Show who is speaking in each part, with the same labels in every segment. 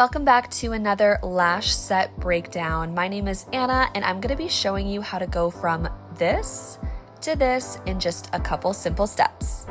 Speaker 1: Welcome back to another lash set breakdown. My name is Anna and I'm going to be showing you how to go from this to this in just a couple simple steps.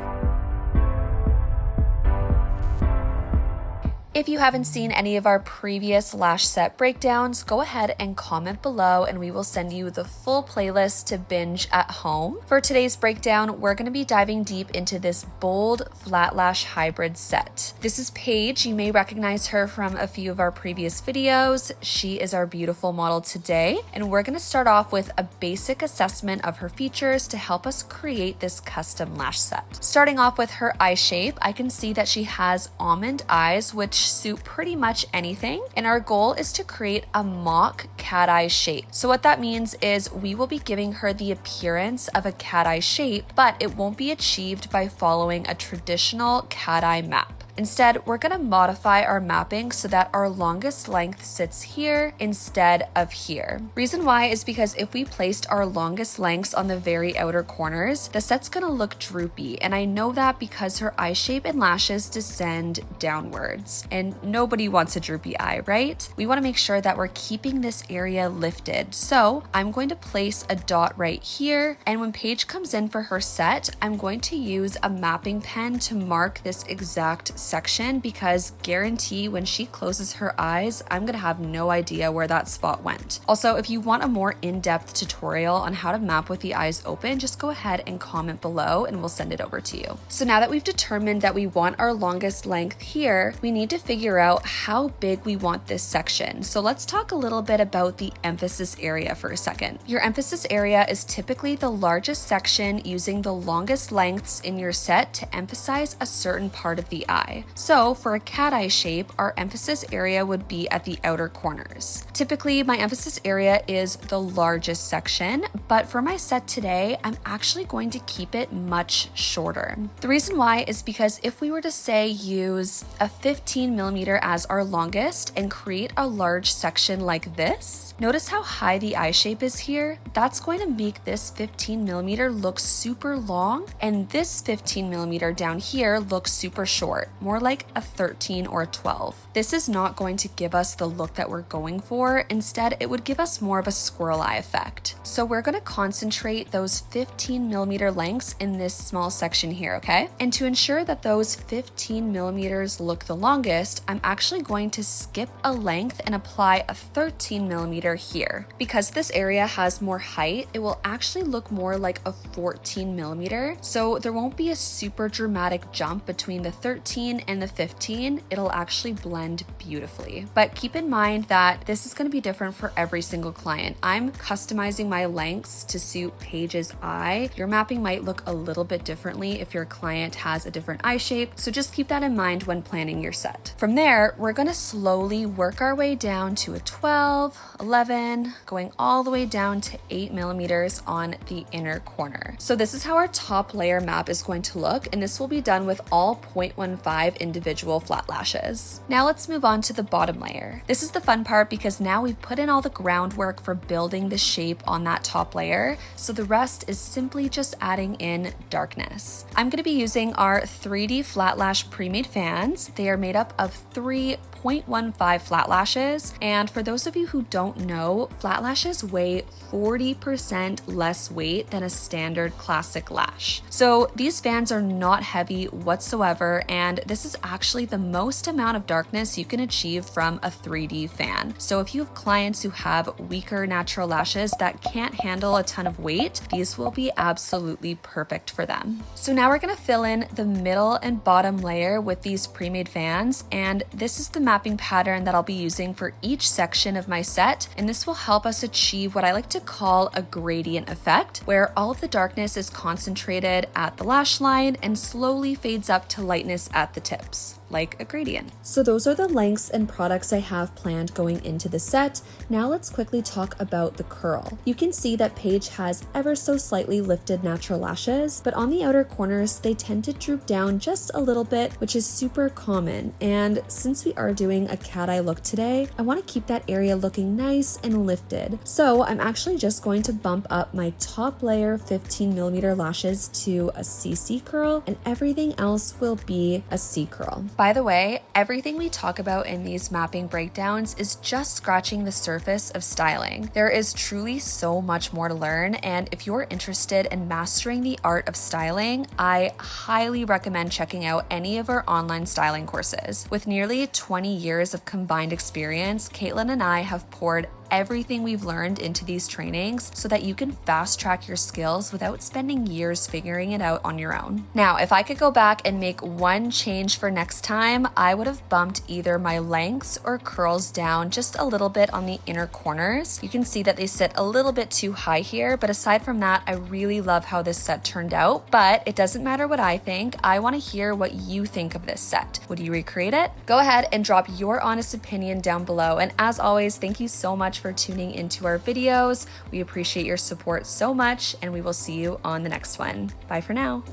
Speaker 1: If you haven't seen any of our previous lash set breakdowns, go ahead and comment below and we will send you the full playlist to binge at home. For today's breakdown, we're going to be diving deep into this bold flat lash hybrid set. This is Paige. You may recognize her from a few of our previous videos. She is our beautiful model today, and we're going to start off with a basic assessment of her features to help us create this custom lash set. Starting off with her eye shape, I can see that she has almond eyes, which suit pretty much anything, and our goal is to create a mock cat eye shape. So what that means is we will be giving her the appearance of a cat eye shape, but it won't be achieved by following a traditional cat eye map. Instead, we're going to modify our mapping so that our longest length sits here instead of here. Reason why is because if we placed our longest lengths on the very outer corners, the set's going to look droopy, and I know that because her eye shape and lashes descend downwards, and nobody wants a droopy eye, right? We want to make sure that we're keeping this area lifted. So I'm going to place a dot right here, and when Paige comes in for her set, I'm going to use a mapping pen to mark this exact section, because guarantee when she closes her eyes, I'm gonna have no idea where that spot went. Also, if you want a more in-depth tutorial on how to map with the eyes open, just go ahead and comment below and we'll send it over to you. So now that we've determined that we want our longest length here, we need to figure out how big we want this section. So let's talk a little bit about the emphasis area for a second. Your emphasis area is typically the largest section using the longest lengths in your set to emphasize a certain part of the eye. So for a cat eye shape, our emphasis area would be at the outer corners. Typically, my emphasis area is the largest section, but for my set today, I'm actually going to keep it much shorter. The reason why is because if we were to say use a 15 millimeter as our longest and create a large section like this, notice how high the eye shape is here? That's going to make this 15 millimeter look super long, and this 15 millimeter down here looks super short, more like a 13 or a 12. This is not going to give us the look that we're going for. Instead, it would give us more of a squirrel eye effect. So we're going to concentrate those 15 millimeter lengths in this small section here, okay? And to ensure that those 15 millimeters look the longest, I'm actually going to skip a length and apply a 13 millimeter here. Because this area has more height, it will actually look more like a 14 millimeter. So there won't be a super dramatic jump between the 13 and the 15. It'll actually blend beautifully. But keep in mind that this is going to be different for every single client. I'm customizing my lengths to suit Paige's eye. Your mapping might look a little bit differently if your client has a different eye shape, so just keep that in mind when planning your set. From there, we're going to slowly work our way down to a 12, 11, going all the way down to 8 millimeters on the inner corner. So this is how our top layer map is going to look, and this will be done with all 0.15 individual flat lashes. Now let's move on to the bottom layer. This is the fun part because now we've put in all the groundwork for building the shape on that top layer, so the rest is simply just adding in darkness. I'm going to be using our 3D flat lash pre-made fans. They are made up of 3.15 flat lashes, and for those of you who don't know, flat lashes weigh 40% less weight than a standard classic lash. So these fans are not heavy whatsoever, and this is actually the most amount of darkness you can achieve from a 3D fan. So if you have clients who have weaker natural lashes that can't handle a ton of weight, these will be absolutely perfect for them. So now we're going to fill in the middle and bottom layer with these pre-made fans, and this is the mapping pattern that I'll be using for each section of my set, and this will help us achieve what I like to call a gradient effect, where all of the darkness is concentrated at the lash line and slowly fades up to lightness at the tips, like a gradient. So those are the lengths and products I have planned going into the set. Now let's quickly talk about the curl. You can see that Paige has ever so slightly lifted natural lashes, but on the outer corners, they tend to droop down just a little bit, which is super common. And since we are doing a cat eye look today, I want to keep that area looking nice and lifted. So I'm actually just going to bump up my top layer 15 millimeter lashes to a CC curl, and everything else will be a C curl. By the way, everything we talk about in these mapping breakdowns is just scratching the surface of styling. There is truly so much more to learn, and if you're interested in mastering the art of styling, I highly recommend checking out any of our online styling courses. With nearly 20 years of combined experience, Caitlin and I have poured everything we've learned into these trainings so that you can fast track your skills without spending years figuring it out on your own. Now, if I could go back and make one change for next time, I would have bumped either my lengths or curls down just a little bit on the inner corners. You can see that they sit a little bit too high here, but aside from that, I really love how this set turned out. But it doesn't matter what I think. I want to hear what you think of this set. Would you recreate it? Go ahead and drop your honest opinion down below. And as always, thank you so much for tuning into our videos. We appreciate your support so much, and we will see you on the next one. Bye for now.